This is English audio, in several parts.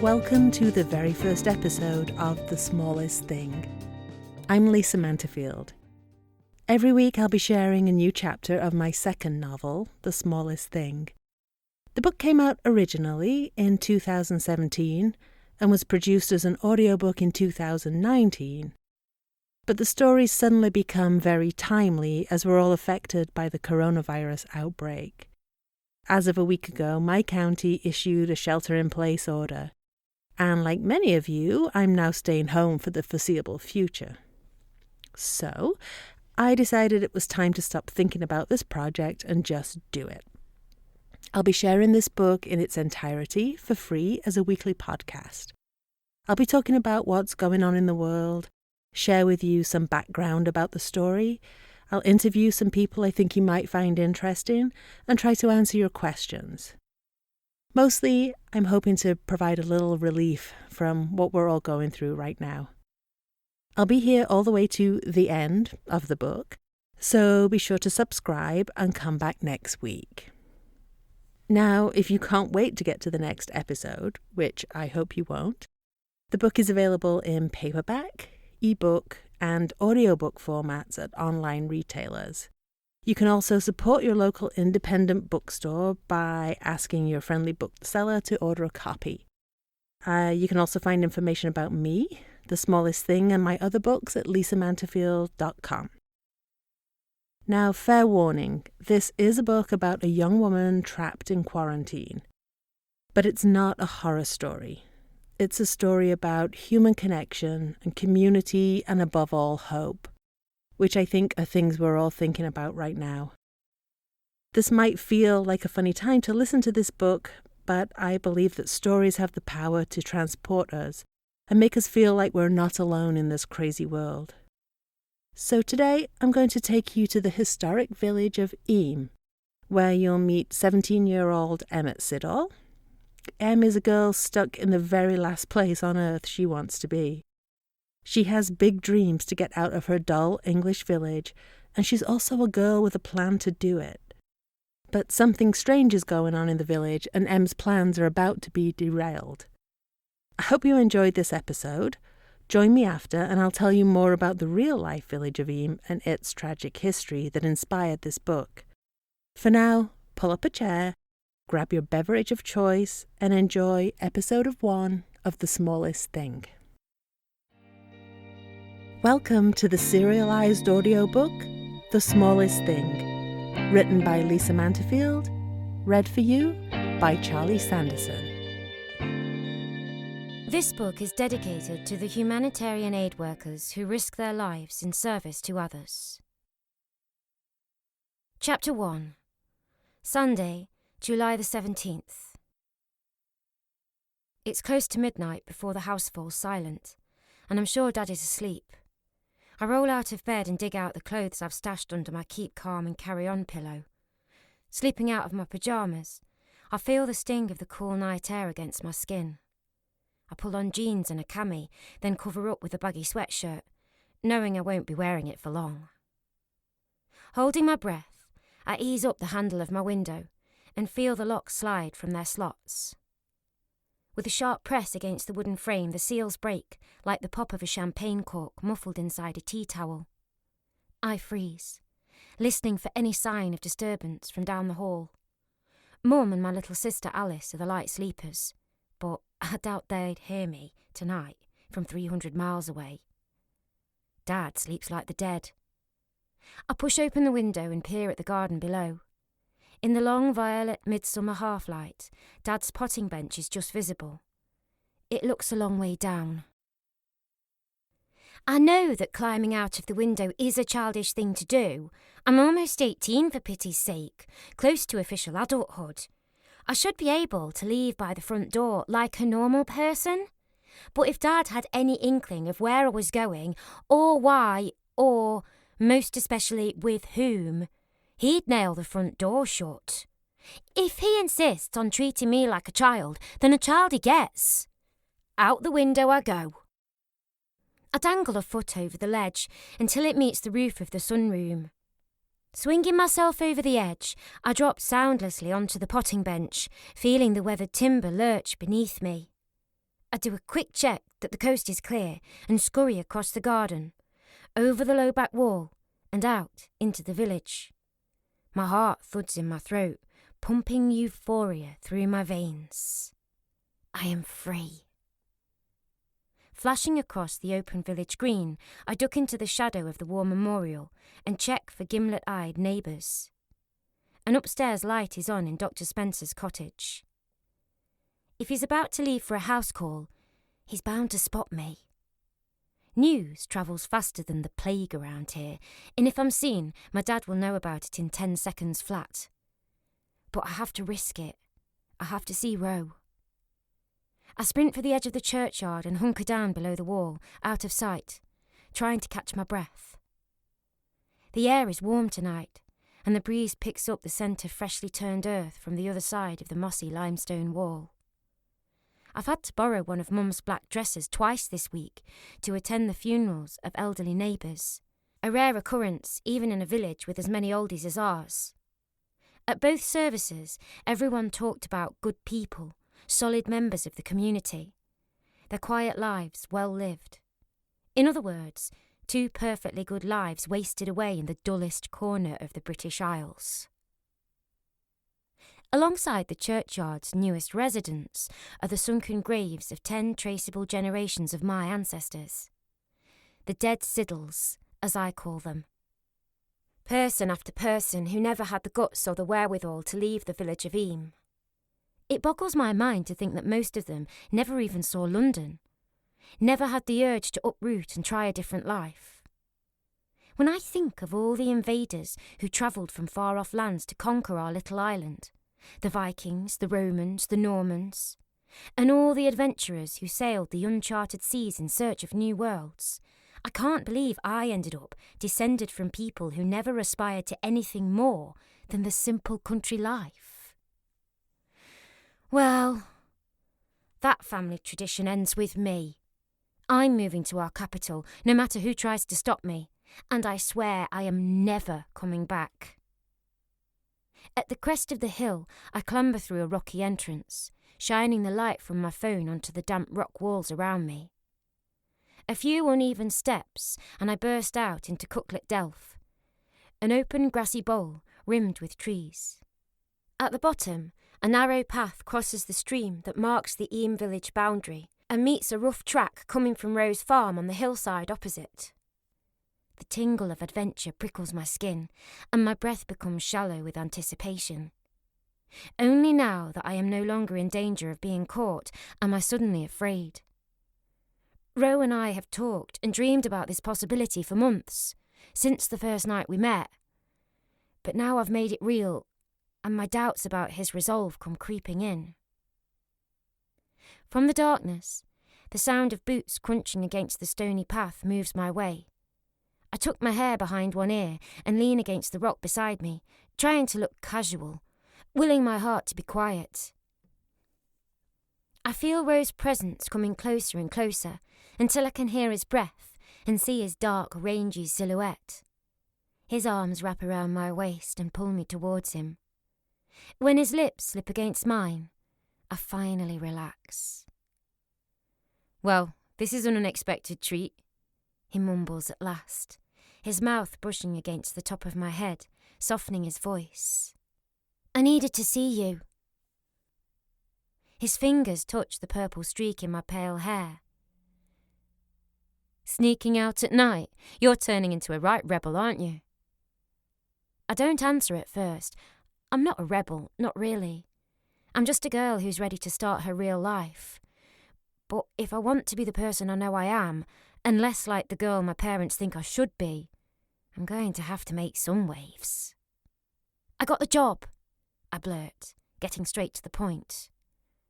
welcome to the very first episode of The Smallest Thing. I'm Lisa Manterfield. Every week I'll be sharing a new chapter of my second novel, The Smallest Thing. The book came out originally in 2017 and was produced as an audiobook in 2019. But the stories suddenly become very timely as we're all affected by the coronavirus outbreak. As of a week ago, my county issued a shelter-in-place order. And like many of you, I'm now staying home for the foreseeable future. So, I decided it was time to stop thinking about this project and just do it. I'll be sharing this book in its entirety for free as a weekly podcast. I'll be talking about what's going on in the world, share with you some background about the story. I'll interview some people I think you might find interesting and try to answer your questions. Mostly, I'm hoping to provide a little relief from what we're all going through right now. I'll be here all the way to the end of the book, so be sure to subscribe and come back next week. Now, if you can't wait to get to the next episode, which I hope you won't, the book is available in paperback, ebook, and audiobook formats at online retailers. You can also support your local independent bookstore by asking your friendly bookseller to order a copy. You can also find information about me, The Smallest Thing, and my other books at lisamanterfield.com. Now, fair warning, this is a book about a young woman trapped in quarantine. But it's not a horror story. It's a story about human connection and community and, above all, hope, which I think are things we're all thinking about right now. This might feel like a funny time to listen to this book, but I believe that stories have the power to transport us and make us feel like we're not alone in this crazy world. So today I'm going to take you to the historic village of Eyam, where you'll meet 17-year-old Emmett Siddall. Em is a girl stuck in the very last place on earth she wants to be. She has big dreams to get out of her dull English village, and she's also a girl with a plan to do it. But something strange is going on in the village, and Em's plans are about to be derailed. I hope you enjoyed this episode. Join me after, and I'll tell you more about the real-life village of Eyam and its tragic history that inspired this book. For now, pull up a chair, grab your beverage of choice, and enjoy episode 1 of The Smallest Thing. Welcome to the serialized audiobook, The Smallest Thing, written by Lisa Manterfield, read for you by Charlie Sanderson. This book is dedicated to the humanitarian aid workers who risk their lives in service to others. Chapter 1. Sunday, July the 17th. It's close to midnight before the house falls silent, and I'm sure Dad is asleep. I roll out of bed and dig out the clothes I've stashed under my keep calm and carry on pillow. Sleeping out of my pyjamas, I feel the sting of the cool night air against my skin. I pull on jeans and a cami, then cover up with a baggy sweatshirt, knowing I won't be wearing it for long. Holding my breath, I ease up the handle of my window and feel the locks slide from their slots. With a sharp press against the wooden frame, the seals break like the pop of a champagne cork muffled inside a tea towel. I freeze, listening for any sign of disturbance from down the hall. Mum and my little sister Alice are the light sleepers, but I doubt they'd hear me tonight from 300 miles away. Dad sleeps like the dead. I push open the window and peer at the garden below. In the long violet midsummer half-light, Dad's potting bench is just visible. It looks a long way down. I know that climbing out of the window is a childish thing to do. I'm almost 18 for pity's sake, close to official adulthood. I should be able to leave by the front door like a normal person. But if Dad had any inkling of where I was going, or why, or, most especially, with whom, he'd nail the front door shut. If he insists on treating me like a child, then a child he gets. Out the window I go. I dangle a foot over the ledge until it meets the roof of the sunroom. Swinging myself over the edge, I drop soundlessly onto the potting bench, feeling the weathered timber lurch beneath me. I do a quick check that the coast is clear and scurry across the garden, over the low back wall and out into the village. My heart thuds in my throat, pumping euphoria through my veins. I am free. Flashing across the open village green, I duck into the shadow of the war memorial and check for gimlet-eyed neighbours. An upstairs light is on in Dr. Spencer's cottage. If he's about to leave for a house call, he's bound to spot me. News travels faster than the plague around here, and if I'm seen, my dad will know about it in 10 seconds flat. But I have to risk it. I have to see Ro. I sprint for the edge of the churchyard and hunker down below the wall, out of sight, trying to catch my breath. The air is warm tonight, and the breeze picks up the scent of freshly turned earth from the other side of the mossy limestone wall. I've had to borrow one of Mum's black dresses twice this week to attend the funerals of elderly neighbours, a rare occurrence even in a village with as many oldies as ours. At both services, everyone talked about good people, solid members of the community, their quiet lives well lived. In other words, 2 perfectly good lives wasted away in the dullest corner of the British Isles. Alongside the churchyard's newest residents are the sunken graves of 10 traceable generations of my ancestors. The dead Siddles, as I call them. Person after person who never had the guts or the wherewithal to leave the village of Eyam. It boggles my mind to think that most of them never even saw London, never had the urge to uproot and try a different life. When I think of all the invaders who travelled from far-off lands to conquer our little island, the Vikings, the Romans, the Normans, and all the adventurers who sailed the uncharted seas in search of new worlds, I can't believe I ended up descended from people who never aspired to anything more than the simple country life. Well, that family tradition ends with me. I'm moving to our capital, no matter who tries to stop me, and I swear I am never coming back. At the crest of the hill, I clamber through a rocky entrance, shining the light from my phone onto the damp rock walls around me. A few uneven steps, and I burst out into Cooklet Delph, an open grassy bowl rimmed with trees. At the bottom, a narrow path crosses the stream that marks the Eyam village boundary and meets a rough track coming from Rose Farm on the hillside opposite. The tingle of adventure prickles my skin, and my breath becomes shallow with anticipation. Only now that I am no longer in danger of being caught am I suddenly afraid. Ro and I have talked and dreamed about this possibility for months, since the first night we met. But now I've made it real, and my doubts about his resolve come creeping in. From the darkness, the sound of boots crunching against the stony path moves my way. I tuck my hair behind one ear and lean against the rock beside me, trying to look casual, willing my heart to be quiet. I feel Ro's presence coming closer and closer until I can hear his breath and see his dark, rangy silhouette. His arms wrap around my waist and pull me towards him. When his lips slip against mine, I finally relax. "Well, this is an unexpected treat," he mumbles at last, his mouth brushing against the top of my head, softening his voice. "I needed to see you." His fingers touch the purple streak in my pale hair. "Sneaking out at night? You're turning into a right rebel, aren't you?" I don't answer at first. I'm not a rebel, not really. I'm just a girl who's ready to start her real life. But if I want to be the person I know I am, and less like the girl my parents think I should be, I'm going to have to make some waves. "I got the job," I blurt, getting straight to the point.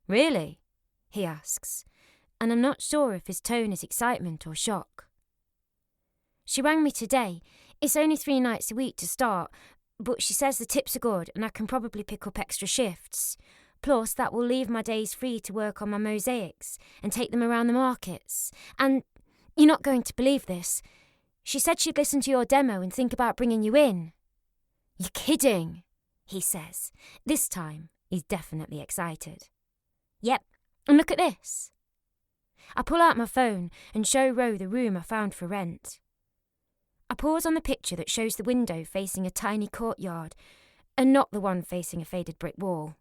"Really?" he asks, and I'm not sure if his tone is excitement or shock. "She rang me today. It's only 3 nights a week to start, but she says the tips are good and I can probably pick up extra shifts. Plus, that will leave my days free to work on my mosaics and take them around the markets. And you're not going to believe this. She said she'd listen to your demo and think about bringing you in." "You're kidding," he says. This time, he's definitely excited. "Yep, and look at this." I pull out my phone and show Ro the room I found for rent. I pause on the picture that shows the window facing a tiny courtyard and not the one facing a faded brick wall.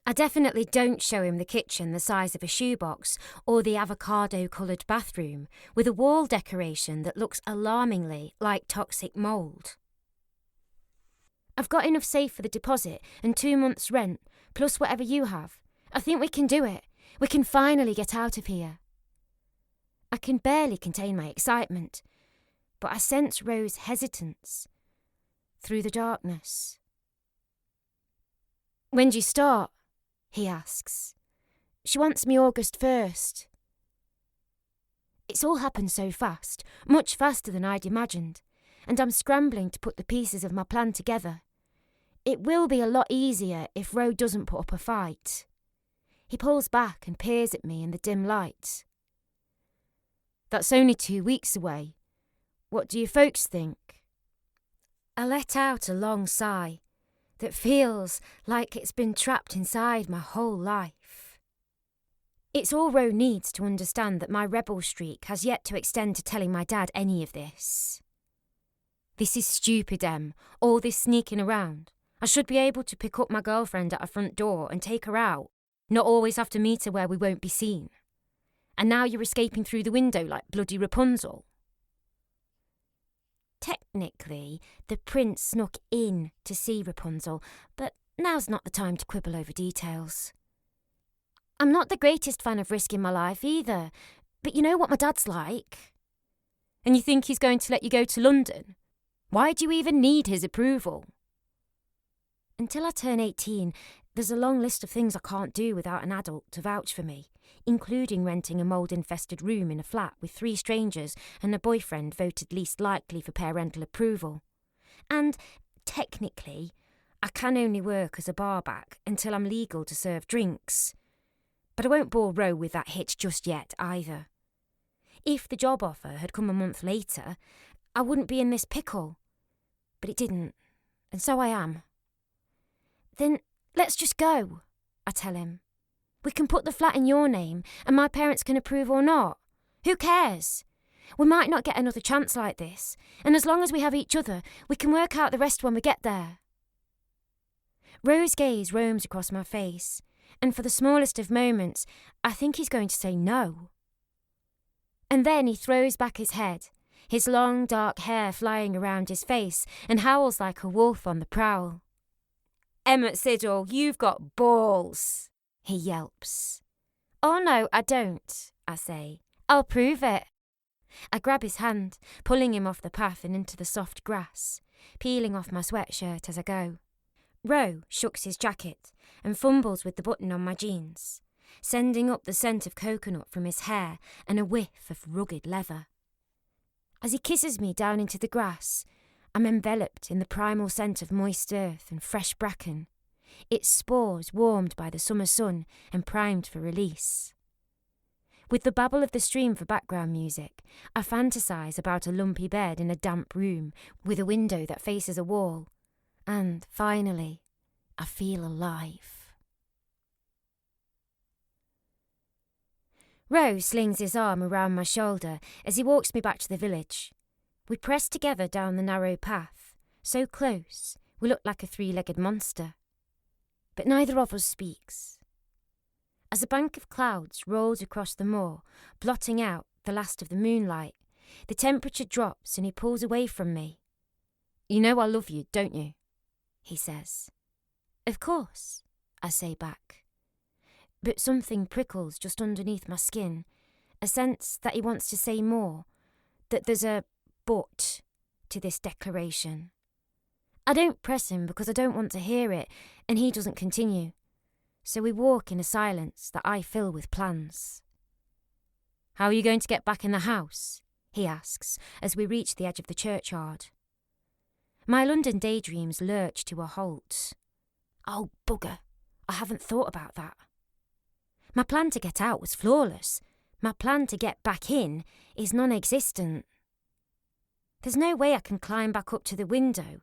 I definitely don't show him the kitchen the size of a shoebox or the avocado-coloured bathroom with a wall decoration that looks alarmingly like toxic mould. I've got enough saved for the deposit and 2 months' rent, plus whatever you have. I think we can do it. We can finally get out of here. I can barely contain my excitement, but I sense Ro's hesitance through the darkness. When do you start? He asks. She wants me August 1st. It's all happened so fast, much faster than I'd imagined, and I'm scrambling to put the pieces of my plan together. It will be a lot easier if Ro doesn't put up a fight. He pulls back and peers at me in the dim light. That's only 2 weeks away. What do you folks think? I let out a long sigh that feels like it's been trapped inside my whole life. It's all Ro needs to understand that my rebel streak has yet to extend to telling my dad any of this. This is stupid, Em, all this sneaking around. I should be able to pick up my girlfriend at her front door and take her out, not always have to meet her where we won't be seen. And now you're escaping through the window like bloody Rapunzel. Technically, the prince snuck in to see Rapunzel, but now's not the time to quibble over details. I'm not the greatest fan of risking my life either, but you know what my dad's like. And you think he's going to let you go to London? Why do you even need his approval? Until I turn 18, there's a long list of things I can't do without an adult to vouch for me, including renting a mould-infested room in a flat with 3 strangers and a boyfriend voted least likely for parental approval. And, technically, I can only work as a barback until I'm legal to serve drinks. But I won't bore Ro with that hitch just yet, either. If the job offer had come a month later, I wouldn't be in this pickle. But it didn't, and so I am. Then let's just go, I tell him. We can put the flat in your name, and my parents can approve or not. Who cares? We might not get another chance like this, and as long as we have each other, we can work out the rest when we get there. Ro's gaze roams across my face, and for the smallest of moments, I think he's going to say no. And then he throws back his head, his long dark hair flying around his face, and howls like a wolf on the prowl. Emmett Siddle, you've got balls, he yelps. Oh no, I don't, I say. I'll prove it. I grab his hand, pulling him off the path and into the soft grass, peeling off my sweatshirt as I go. Ro shucks his jacket and fumbles with the button on my jeans, sending up the scent of coconut from his hair and a whiff of rugged leather. As he kisses me down into the grass, I'm enveloped in the primal scent of moist earth and fresh bracken, its spores warmed by the summer sun and primed for release. With the babble of the stream for background music, I fantasise about a lumpy bed in a damp room with a window that faces a wall, and, finally, I feel alive. Ro slings his arm around my shoulder as he walks me back to the village. We press together down the narrow path, so close we look like a 3-legged monster. But neither of us speaks. As a bank of clouds rolls across the moor, blotting out the last of the moonlight, the temperature drops and he pulls away from me. You know I love you, don't you? He says. Of course, I say back. But something prickles just underneath my skin, a sense that he wants to say more, that there's a but to this declaration. I don't press him because I don't want to hear it, and he doesn't continue. So we walk in a silence that I fill with plans. How are you going to get back in the house? He asks as we reach the edge of the churchyard. My London daydreams lurch to a halt. Oh, bugger, I haven't thought about that. My plan to get out was flawless. My plan to get back in is non-existent. There's no way I can climb back up to the window.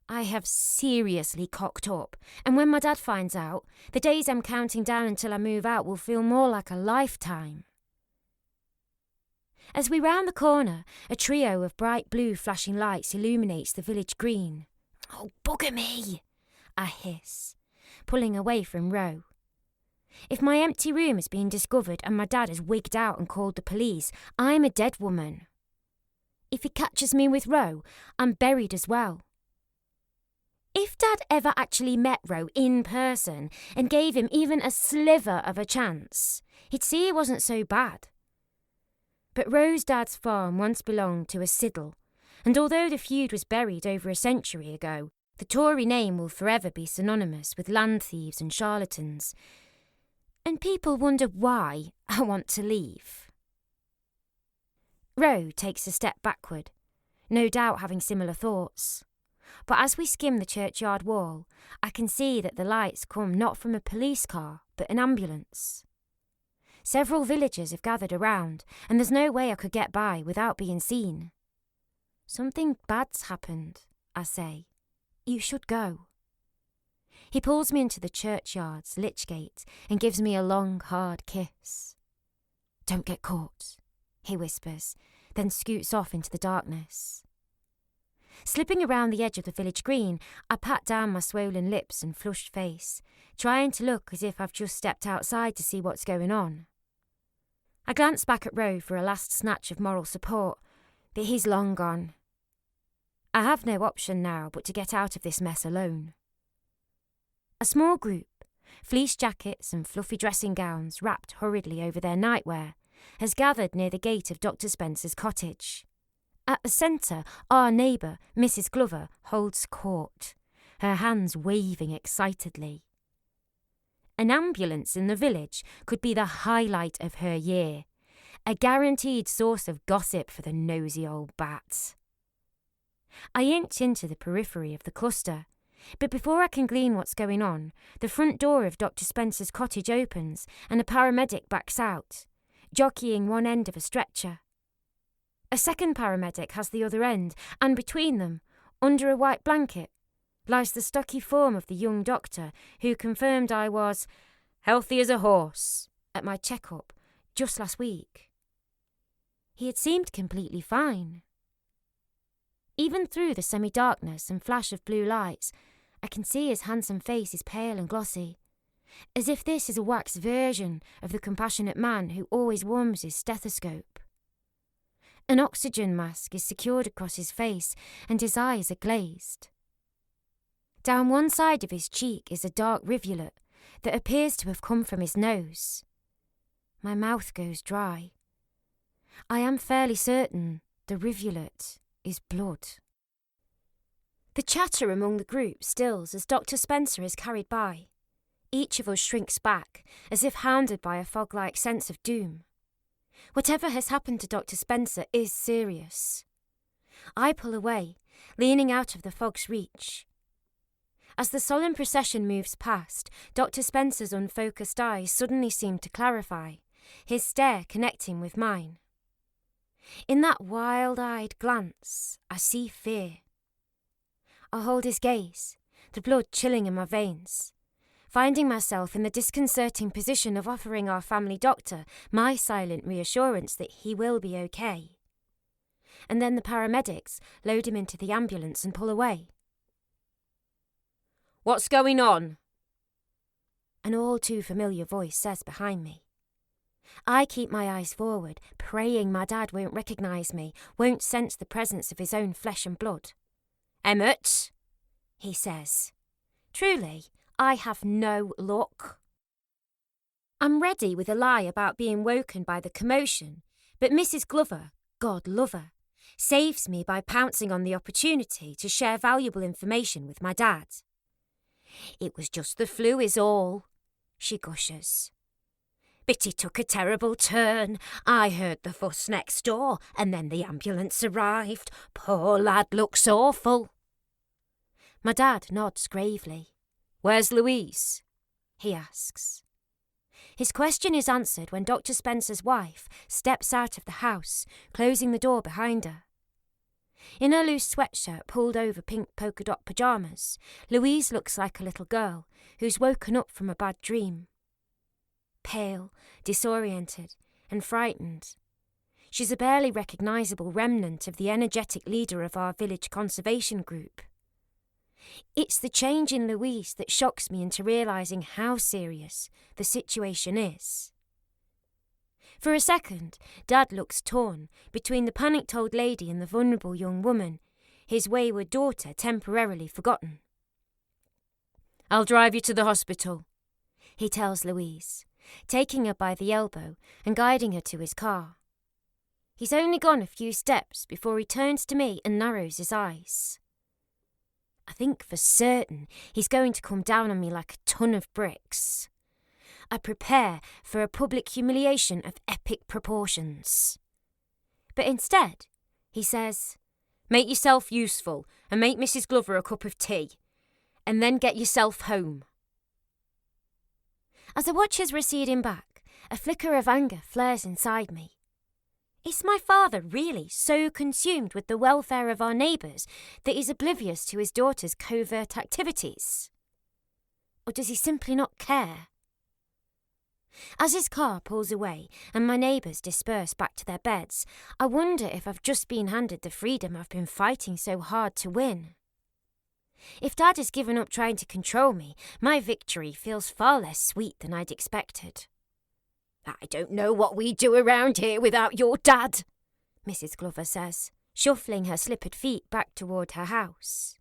I have seriously cocked up, and when my dad finds out, the days I'm counting down until I move out will feel more like a lifetime. As we round the corner, a trio of bright blue flashing lights illuminates the village green. "Oh, bugger me!" I hiss, pulling away from Ro. If my empty room has been discovered and my dad has wigged out and called the police, I'm a dead woman. If he catches me with Ro, I'm buried as well. If Dad ever actually met Ro in person and gave him even a sliver of a chance, he'd see it wasn't so bad. But Ro's dad's farm once belonged to a Siddle, and although the feud was buried over a century ago, the Tory name will forever be synonymous with land thieves and charlatans. And people wonder why I want to leave. Ro takes a step backward, no doubt having similar thoughts. But as we skim the churchyard wall, I can see that the lights come not from a police car, but an ambulance. Several villagers have gathered around, and there's no way I could get by without being seen. "Something bad's happened," I say. "You should go." He pulls me into the churchyard's lich gate and gives me a long, hard kiss. "Don't get caught," he whispers, then scoots off into the darkness. Slipping around the edge of the village green, I pat down my swollen lips and flushed face, trying to look as if I've just stepped outside to see what's going on. I glance back at Ro for a last snatch of moral support, but he's long gone. I have no option now but to get out of this mess alone. A small group, fleece jackets and fluffy dressing gowns wrapped hurriedly over their nightwear, has gathered near the gate of Dr. Spencer's cottage. At the centre, our neighbour, Mrs. Glover, holds court, her hands waving excitedly. An ambulance in the village could be the highlight of her year, a guaranteed source of gossip for the nosy old bat. I inch into the periphery of the cluster, but before I can glean what's going on, the front door of Dr. Spencer's cottage opens and a paramedic backs out, jockeying one end of a stretcher. A second paramedic has the other end, and between them, under a white blanket, lies the stocky form of the young doctor who confirmed I was healthy as a horse at my checkup just last week. He had seemed completely fine. Even through the semi-darkness and flash of blue lights, I can see his handsome face is pale and glossy, as if this is a wax version of the compassionate man who always warms his stethoscope. An oxygen mask is secured across his face and his eyes are glazed. Down one side of his cheek is a dark rivulet that appears to have come from his nose. My mouth goes dry. I am fairly certain the rivulet is blood. The chatter among the group stills as Dr. Spencer is carried by. Each of us shrinks back, as if hounded by a fog-like sense of doom. Whatever has happened to Dr. Spencer is serious. I pull away, leaning out of the fog's reach. As the solemn procession moves past, Dr. Spencer's unfocused eyes suddenly seem to clarify, his stare connecting with mine. In that wild-eyed glance, I see fear. I hold his gaze, the blood chilling in my veins, finding myself in the disconcerting position of offering our family doctor my silent reassurance that he will be okay. And then the paramedics load him into the ambulance and pull away. "What's going on?" An all too familiar voice says behind me. I keep my eyes forward, praying my dad won't recognise me, won't sense the presence of his own flesh and blood. "Emmett," he says. Truly, I have no luck. I'm ready with a lie about being woken by the commotion, but Mrs. Glover, God love her, saves me by pouncing on the opportunity to share valuable information with my dad. "It was just the flu is all," she gushes. "But it took a terrible turn. I heard the fuss next door, and then the ambulance arrived. Poor lad looks awful." My dad nods gravely. "Where's Louise?" he asks. His question is answered when Dr. Spencer's wife steps out of the house, closing the door behind her. In her loose sweatshirt pulled over pink polka dot pyjamas, Louise looks like a little girl who's woken up from a bad dream. Pale, disoriented, and frightened, She's a barely recognisable remnant of the energetic leader of our village conservation group. It's the change in Louise that shocks me into realising how serious the situation is. For a second, Dad looks torn between the panicked old lady and the vulnerable young woman, his wayward daughter temporarily forgotten. "I'll drive you to the hospital," he tells Louise, taking her by the elbow and guiding her to his car. He's only gone a few steps before he turns to me and narrows his eyes. I think for certain he's going to come down on me like a ton of bricks. I prepare for a public humiliation of epic proportions. But instead, he says, "Make yourself useful and make Mrs. Glover a cup of tea, and then get yourself home." As I watch his receding back, a flicker of anger flares inside me. Is my father really so consumed with the welfare of our neighbours that he's oblivious to his daughter's covert activities? Or does he simply not care? As his car pulls away and my neighbours disperse back to their beds, I wonder if I've just been handed the freedom I've been fighting so hard to win. If Dad has given up trying to control me, my victory feels far less sweet than I'd expected. "I don't know what we do around here without your dad," Mrs. Glover says, shuffling her slippered feet back toward her house.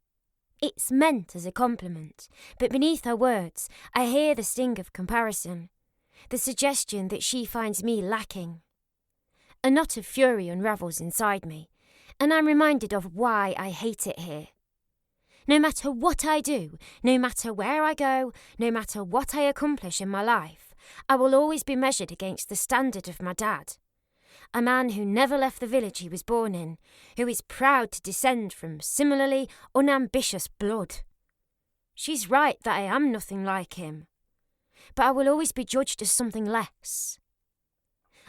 It's meant as a compliment, but beneath her words, I hear the sting of comparison, the suggestion that she finds me lacking. A knot of fury unravels inside me, and I'm reminded of why I hate it here. No matter what I do, no matter where I go, no matter what I accomplish in my life, I will always be measured against the standard of my dad. A man who never left the village he was born in, who is proud to descend from similarly unambitious blood. She's right that I am nothing like him, but I will always be judged as something less.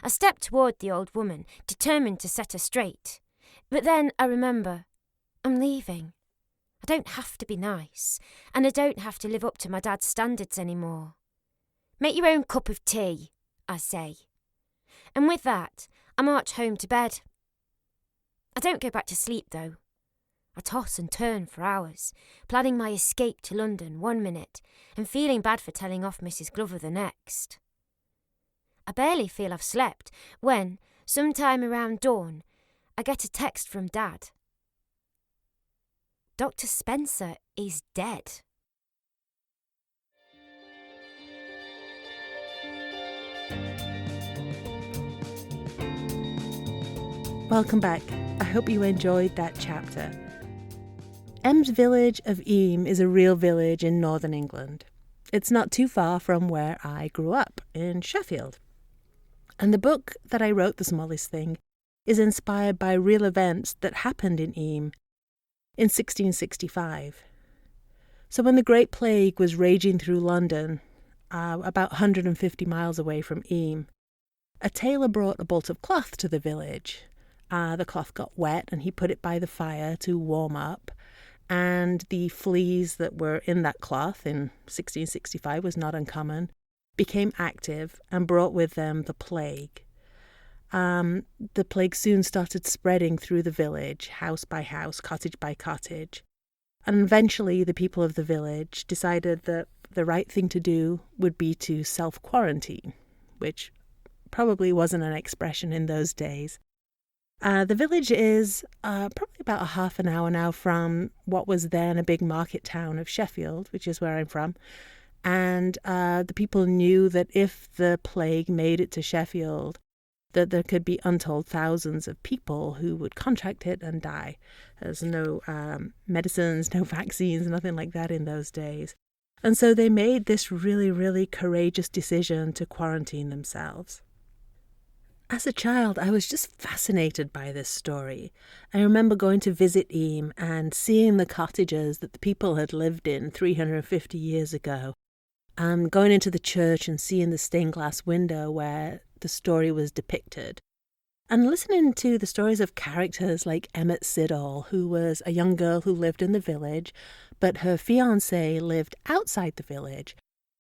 I step toward the old woman, determined to set her straight, but then I remember, I'm leaving. I don't have to be nice, and I don't have to live up to my dad's standards anymore. "Make your own cup of tea," I say. And with that, I march home to bed. I don't go back to sleep, though. I toss and turn for hours, planning my escape to London one minute and feeling bad for telling off Mrs. Glover the next. I barely feel I've slept when, sometime around dawn, I get a text from Dad. Dr. Spencer is dead. Welcome back. I hope you enjoyed that chapter. M's village of Eyam is a real village in northern England. It's not too far from where I grew up, in Sheffield. And the book that I wrote, The Smallest Thing, is inspired by real events that happened in Eyam in 1665. So when the Great Plague was raging through London, about 150 miles away from Eyam, a tailor brought a bolt of cloth to the village. The cloth got wet and he put it by the fire to warm up, and the fleas that were in that cloth in 1665 was not uncommon, became active and brought with them the plague. The plague soon started spreading through the village, house by house, cottage by cottage. And eventually the people of the village decided that the right thing to do would be to self-quarantine, which probably wasn't an expression in those days. The village is probably about a half an hour now from what was then a big market town of Sheffield, which is where I'm from. And the people knew that if the plague made it to Sheffield, that there could be untold thousands of people who would contract it and die. There's no medicines, no vaccines, nothing like that in those days. And so they made this really, really courageous decision to quarantine themselves. As a child, I was just fascinated by this story. I remember going to visit Eyam and seeing the cottages that the people had lived in 350 years ago. Going into the church and seeing the stained glass window where the story was depicted. And listening to the stories of characters like Emmett Siddall, who was a young girl who lived in the village, but her fiancé lived outside the village.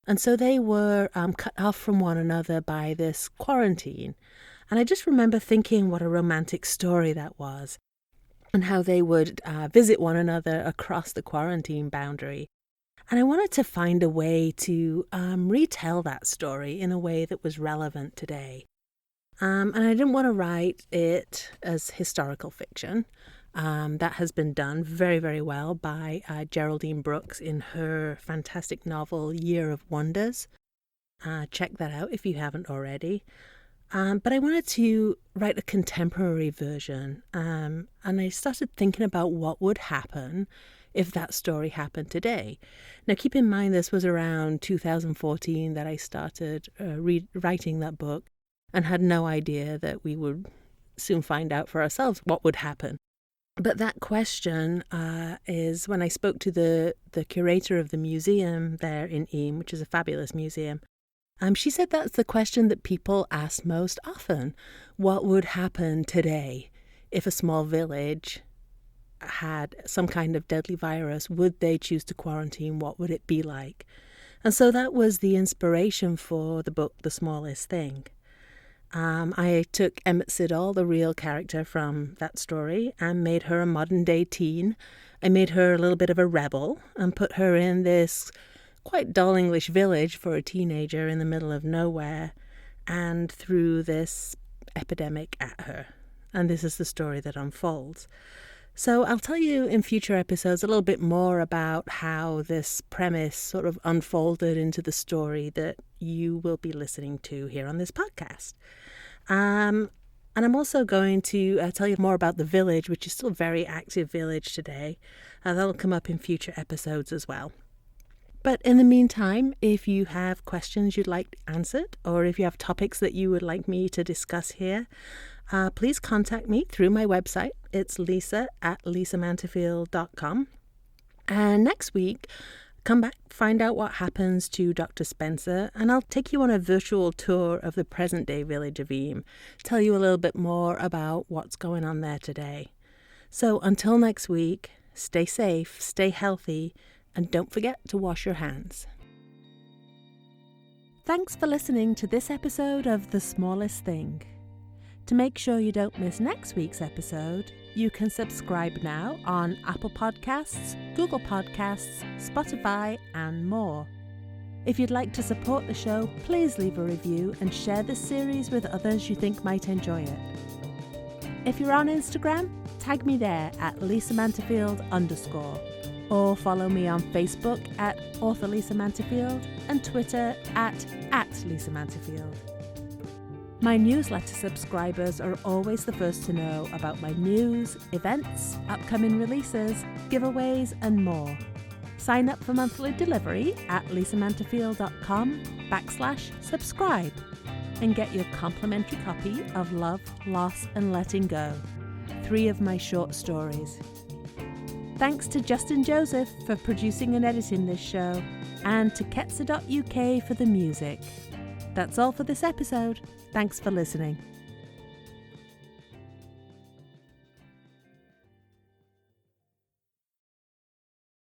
And so they were cut off from one another by this quarantine. And I just remember thinking what a romantic story that was, and how they would visit one another across the quarantine boundary. And I wanted to find a way to retell that story in a way that was relevant today. And I didn't want to write it as historical fiction. That has been done very, very well by Geraldine Brooks in her fantastic novel, Year of Wonders. Check that out if you haven't already. But I wanted to write a contemporary version. And I started thinking about what would happen if that story happened today. Now, keep in mind, this was around 2014 that I started writing that book, and had no idea that we would soon find out for ourselves what would happen. But that question is when I spoke to the curator of the museum there in Eyam, which is a fabulous museum. She said that's the question that people ask most often. What would happen today if a small village had some kind of deadly virus? Would they choose to quarantine? What would it be like? And so that was the inspiration for the book, The Smallest Thing. I took Emmett Siddall, the real character from that story, and made her a modern-day teen. I made her a little bit of a rebel and put her in this quite dull English village for a teenager in the middle of nowhere, and threw this epidemic at her. And this is the story that unfolds. So I'll tell you in future episodes a little bit more about how this premise sort of unfolded into the story that you will be listening to here on this podcast. And I'm also going to tell you more about the village, which is still a very active village today. That'll come up in future episodes as well. But in the meantime, if you have questions you'd like answered, or if you have topics that you would like me to discuss here, please contact me through my website. It's lisa@lisamanterfield.com. And next week, come back, find out what happens to Dr. Spencer, and I'll take you on a virtual tour of the present-day village of Eyam, tell you a little bit more about what's going on there today. So until next week, stay safe, stay healthy, and don't forget to wash your hands. Thanks for listening to this episode of The Smallest Thing. To make sure you don't miss next week's episode, you can subscribe now on Apple Podcasts, Google Podcasts, Spotify, and more. If you'd like to support the show, please leave a review and share this series with others you think might enjoy it. If you're on Instagram, tag me there at @LisaManterfield_, or follow me on Facebook at author Lisa Manterfield and Twitter at Lisa Manterfield. My newsletter subscribers are always the first to know about my news, events, upcoming releases, giveaways, and more. Sign up for monthly delivery at lisamanterfield.com/subscribe and get your complimentary copy of Love, Loss and Letting Go, 3 of my short stories. Thanks to Justin Joseph for producing and editing this show, and to Ketsa.uk for the music. That's all for this episode. Thanks for listening.